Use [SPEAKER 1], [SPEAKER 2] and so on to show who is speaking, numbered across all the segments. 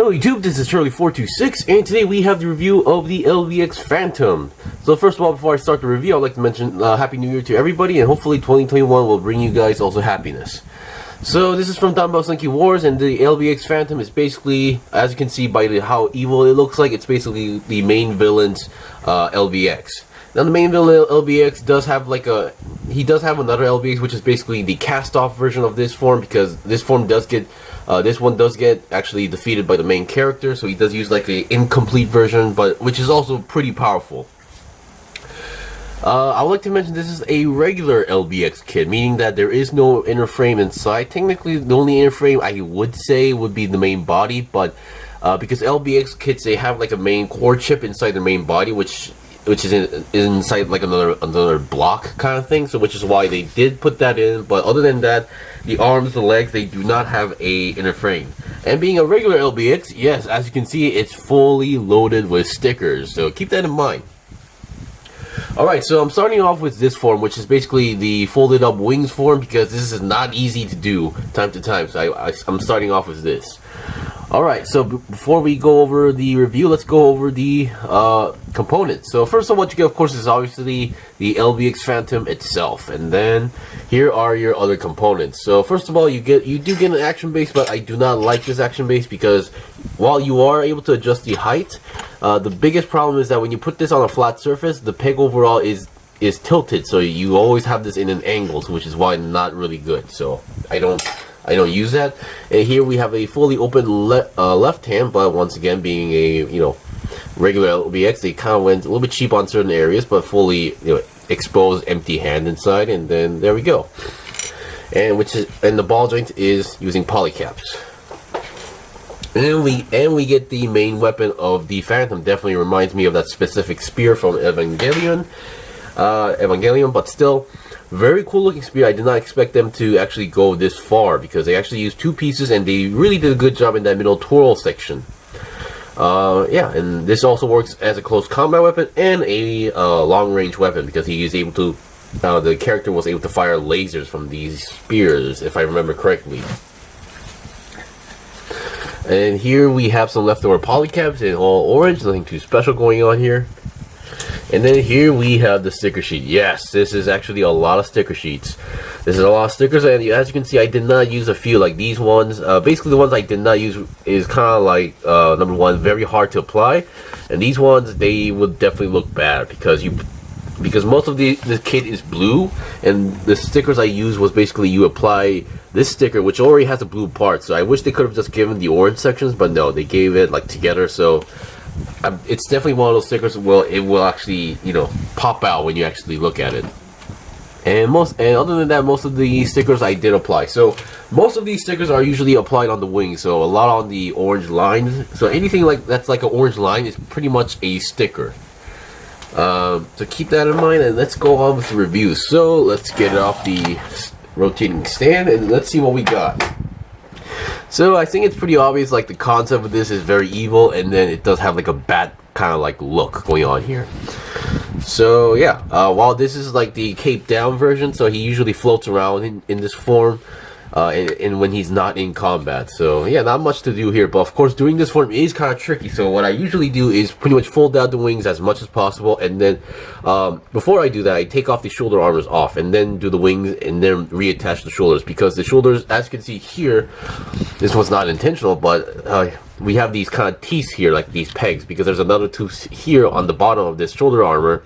[SPEAKER 1] Hello YouTube, this is Charlie426, and today we have the review of the LBX Phantom. So first of all, before I start the review, I'd like to mention Happy New Year to everybody, and hopefully 2021 will bring you guys also happiness. So this is from Danball Senki Wars, and the LBX Phantom is basically, as you can see by how evil it looks like, it's basically the main villain's LBX. Now the main villain LBX does have another LBX, which is basically the cast-off version of this form, because this form does get this one does get actually defeated by the main character, so he does use like a incomplete version, but which is also pretty powerful. I would like to mention this is a regular LBX kit, meaning that there is no inner frame inside. Technically, the only inner frame I would say would be the main body, but because LBX kits, they have like a main core chip inside the main body, which is inside like another block kind of thing, so which is why they did put that in. But other than that, the arms, the legs, they do not have a inner frame. And being a regular LBX, yes, as you can see, it's fully loaded with stickers, so keep that in mind. Alright, so I'm starting off with this form, which is basically the folded up wings form, because this is not easy to do time to time, so I'm starting off with this. Alright, so before we go over the review, let's go over the components. So first of all, what you get, of course, is obviously the LBX Phantom itself, and then here are your other components. So first of all, you do get an action base, but I do not like this action base because while you are able to adjust the height, the biggest problem is that when you put this on a flat surface, the peg overall is tilted, so you always have this in an angle, which is why not really good. So I don't use that. And here we have a fully open left hand, but once again, being a regular LBX, they kind of went a little bit cheap on certain areas, but fully exposed empty hand inside, and then there we go. And the ball joint is using polycaps. And we get the main weapon of the Phantom. Definitely reminds me of that specific spear from Evangelion, but still. Very cool looking spear. I did not expect them to actually go this far, because they actually used two pieces and they really did a good job in that middle twirl section. Yeah, and this also works as a close combat weapon and a long range weapon, because he is able to, the character was able to fire lasers from these spears, if I remember correctly. And here we have some leftover polycaps in all orange, nothing too special going on here. And then here we have the sticker sheet. Yes, this is actually a lot of sticker sheets. This is a lot of stickers, and as you can see, I did not use a few like these ones. Basically, the ones I did not use is kind of like, number one, very hard to apply. And these ones, they would definitely look bad, because most of the kit is blue, and the stickers I used was basically you apply this sticker, which already has a blue part. So I wish they could have just given the orange sections, but no, they gave it like together, so it's definitely one of those stickers where it will actually, pop out when you actually look at it. And other than that, most of the stickers I did apply. So most of these stickers are usually applied on the wings, so a lot on the orange lines. So anything that's like an orange line is pretty much a sticker. So keep that in mind, and let's go on with the review. So let's get it off the rotating stand, and let's see what we got. So I think it's pretty obvious, like the concept of this is very evil, and then it does have like a bat kind of like look going on here. So yeah, while this is like the cape down version, so he usually floats around in this form, and when he's not in combat. So yeah, not much to do here, but of course doing this form is kind of tricky. So what I usually do is pretty much fold out the wings as much as possible, and then before I do that, I take off the shoulder armors off, and then do the wings, and then reattach the shoulders, because the shoulders, as you can see here, this was not intentional, but we have these kind of teeth here, like these pegs, because there's another tooth here on the bottom of this shoulder armor,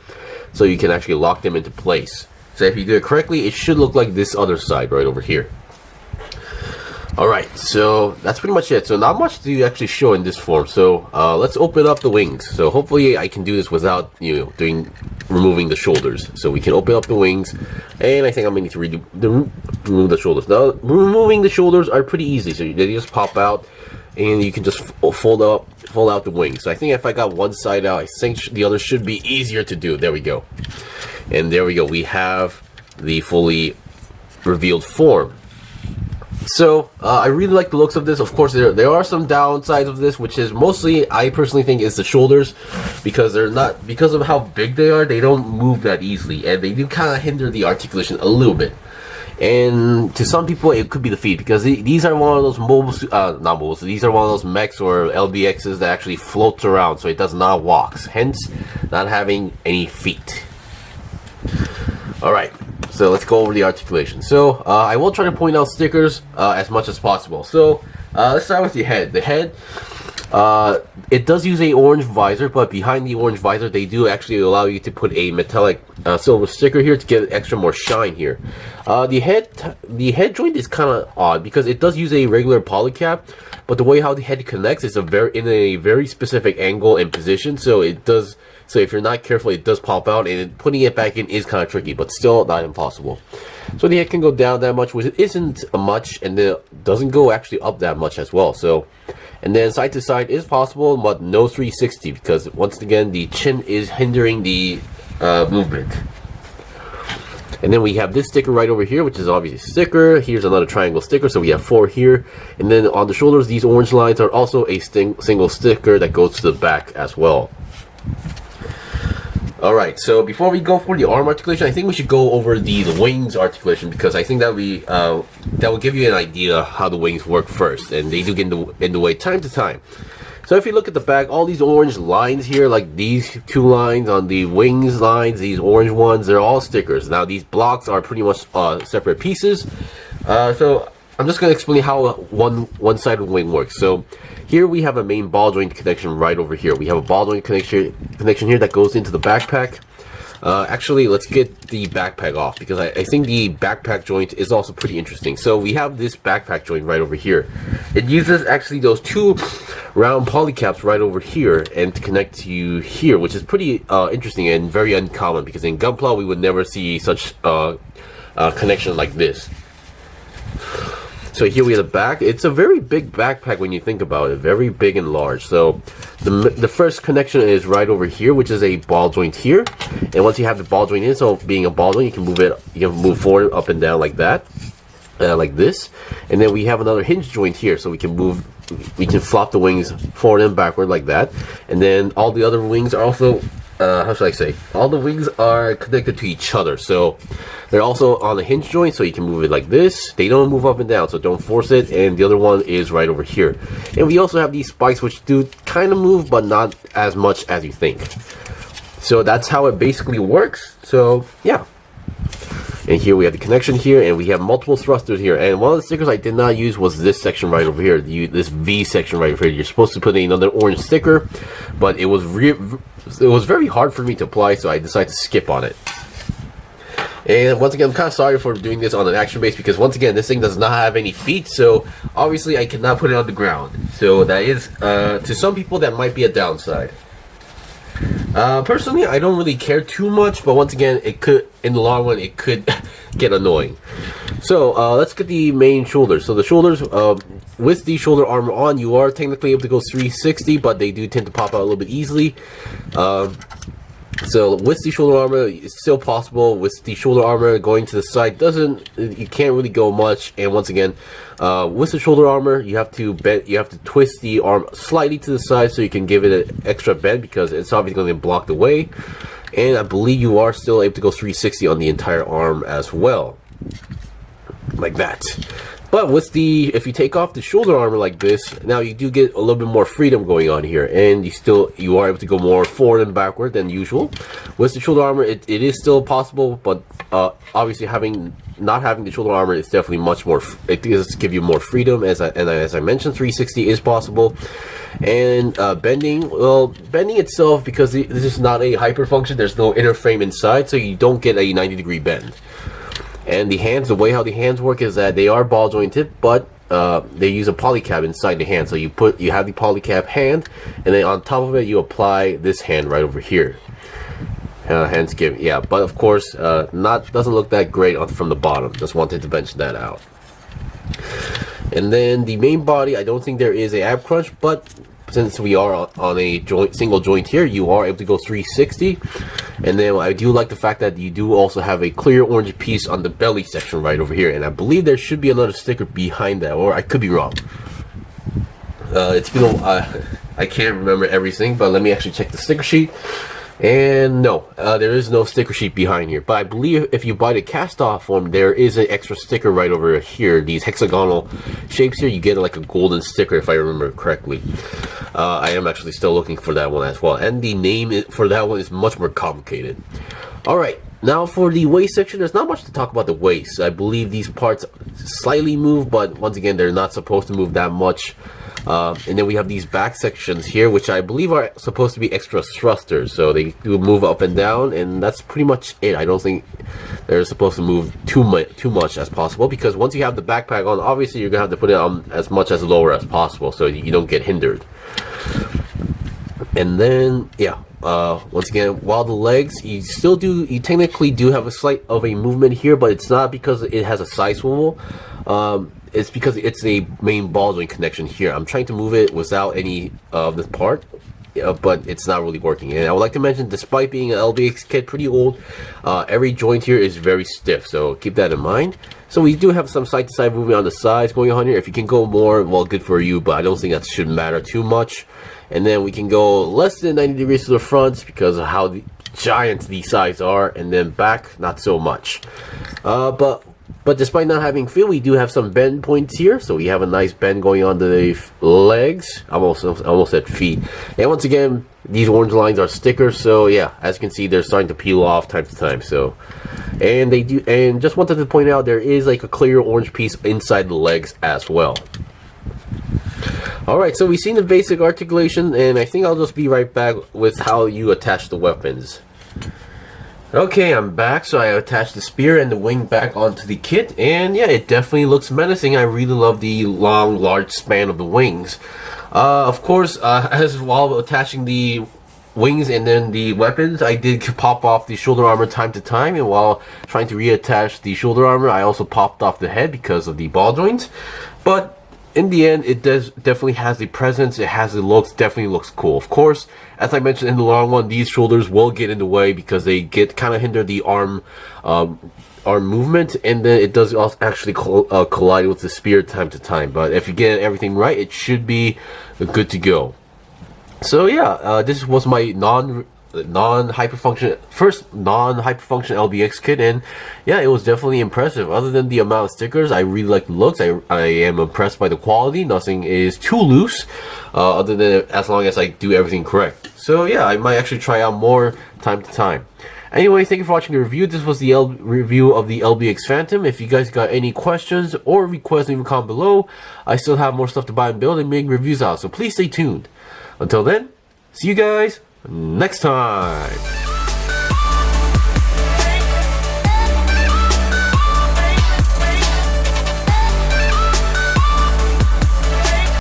[SPEAKER 1] so you can actually lock them into place. So if you do it correctly, it should look like this other side right over here. Alright, so that's pretty much it. So not much to actually show in this form. So let's open up the wings. So hopefully I can do this without removing the shoulders. So we can open up the wings, and I think I'm going to need to remove the shoulders. Now removing the shoulders are pretty easy. So they just pop out, and you can just fold out the wings. So I think if I got one side out, I think the other should be easier to do. There we go. And there we go. We have the fully revealed form. So I really like the looks of this. Of course, there are some downsides of this, which is mostly, I personally think, is the shoulders, because because of how big they are, they don't move that easily, and they do kind of hinder the articulation a little bit. And to some people, it could be the feet, because these are one of those mobiles, not mobiles, these are one of those mechs or LBXs that actually floats around, so it does not walk, hence not having any feet. Alright, so let's go over the articulation. So, I will try to point out stickers as much as possible. So, let's start with the head. The head, it does use a orange visor, but behind the orange visor, they do actually allow you to put a metallic silver sticker here to get extra more shine here. The head joint is kind of odd because it does use a regular polycap, but the way how the head connects is in a very specific angle and position. So it does. So if you're not careful, it does pop out, and putting it back in is kind of tricky, but still not impossible. So the head can go down that much, which isn't much, and then it doesn't go actually up that much as well. So, and then side to side is possible, but no 360, because once again the chin is hindering the movement. And then we have this sticker right over here, which is obviously a sticker. Here's another triangle sticker, so we have 4 here. And then on the shoulders, these orange lines are also a single sticker that goes to the back as well. Alright, so before we go for the arm articulation, I think we should go over the wings articulation, because I think that that will give you an idea how the wings work first, and they do get in the way time to time. So if you look at the back, all these orange lines here, like these 2 lines on the wings lines, these orange ones, they're all stickers. Now these blocks are pretty much separate pieces. So I'm just going to explain how one side of the wing works. So here we have a main ball joint connection right over here. We have a ball joint connection here that goes into the backpack. Actually, let's get the backpack off, because I think the backpack joint is also pretty interesting. So we have this backpack joint right over here. It uses actually those 2 round polycaps right over here and to connect to here, which is pretty interesting and very uncommon, because in Gunpla we would never see such connection like this. So here we have the back. It's a very big backpack when you think about it, very big and large. So the first connection is right over here, which is a ball joint here. And once you have the ball joint in, so being a ball joint, you can move forward, up and down like that, like this. And then we have another hinge joint here, so we can flop the wings forward and backward like that. And then all the other wings are also, how should I say? All the wings are connected to each other, so they're also on the hinge joint, so you can move it like this. They don't move up and down, so don't force it. And the other one is right over here. And we also have these spikes, which do kind of move, but not as much as you think. So that's how it basically works. So yeah. And here we have the connection here, and we have multiple thrusters here. And one of the stickers I did not use was this section right over here, this V section right over here. You're supposed to put in another orange sticker, but it was very hard for me to apply, so I decided to skip on it. And once again, I'm kind of sorry for doing this on an action base, because once again, this thing does not have any feet, so obviously I cannot put it on the ground. So that is, to some people, that might be a downside. Personally, I don't really care too much, but once again, it could, in the long run, it could get annoying. So let's get the main shoulders. So the shoulders, with the shoulder armor on, you are technically able to go 360, but they do tend to pop out a little bit easily. So with the shoulder armor, it's still possible. With the shoulder armor going to the side, you can't really go much. And once again, with the shoulder armor, you have to twist the arm slightly to the side so you can give it an extra bend, because it's obviously going to block the way. And I believe you are still able to go 360 on the entire arm as well, like that. But with if you take off the shoulder armor like this, now you do get a little bit more freedom going on here, and you are able to go more forward and backward than usual. With the shoulder armor, it is still possible, but obviously not having the shoulder armor is definitely much more. It does give you more freedom, as I mentioned. 360 is possible. And bending, well, bending itself, because this is not a hyper function, there's no inner frame inside, so you don't get a 90-degree bend. And the hands, the way how the hands work is that they are ball jointed, but they use a polycap inside the hand. So you have the polycap hand, and then on top of it you apply this hand right over here. Hands give, yeah, but of course doesn't look that great from the bottom. Just wanted to mention that out. And then the main body, I don't think there is a ab crunch, but since we are on a single joint here, you are able to go 360. And then I do like the fact that you do also have a clear orange piece on the belly section right over here. And I believe there should be another sticker behind that, or I could be wrong. It's been I can't remember everything, but let me actually check the sticker sheet. And no, there is no sticker sheet behind here. But I believe if you buy the cast-off form, there is an extra sticker right over here. These hexagonal shapes here, you get like a golden sticker if I remember correctly. I am actually still looking for that one as well. And the name for that one is much more complicated. Alright, now for the waist section, there's not much to talk about the waist. I believe these parts slightly move, but once again, they're not supposed to move that much. And then we have these back sections here, which I believe are supposed to be extra thrusters, so they do move up and down, and that's pretty much it. I don't think they're supposed to move too much as possible, because once you have the backpack on, obviously you're gonna have to put it on as much as lower as possible, so you don't get hindered. And then, yeah, once again, while the legs, you technically do have a slight of a movement here, but it's not because it has a side swivel. It's because it's a main ball joint connection here. I'm trying to move it without any of this part, but it's not really working. And I would like to mention, despite being an LBX kit pretty old, every joint here is very stiff, so keep that in mind. So we do have some side-to-side movement on the sides going on here. If you can go more, well, good for you, but I don't think that should matter too much. And then we can go less than 90 degrees to the front because of how giant these sides are, and then back, not so much. But despite not having feel, we do have some bend points here. So we have a nice bend going on the legs. I almost said feet. And once again, these orange lines are stickers. So yeah, as you can see, they're starting to peel off time to time. So, and they do. And just wanted to point out, there is like a clear orange piece inside the legs as well. Alright, so we've seen the basic articulation, and I think I'll just be right back with how you attach the weapons. Okay, I'm back. So I attached the spear and the wing back onto the kit, and yeah, it definitely looks menacing. I really love the long, large span of the wings. Of course, as while attaching the wings and then the weapons, I did pop off the shoulder armor time to time, and while trying to reattach the shoulder armor, I also popped off the head because of the ball joints. But in the end, it definitely has the presence, it has the looks, definitely looks cool. Of course, as I mentioned in the long one, these shoulders will get in the way because they kind of hinder the arm movement, and then it does also actually collide with the spear time to time. But if you get everything right, it should be good to go. So yeah, this was my first non-hyperfunction LBX kit, and yeah, it was definitely impressive. Other than the amount of stickers, I really like the looks. I am impressed by the quality. Nothing is too loose, other than as long as I do everything correct. So yeah, I might actually try out more time to time. Anyway, thank you for watching the review. This was the review of the LBX Phantom. If you guys got any questions or requests, leave a comment below. I still have more stuff to buy and build and make reviews out, so please stay tuned. Until then, see you guys next time.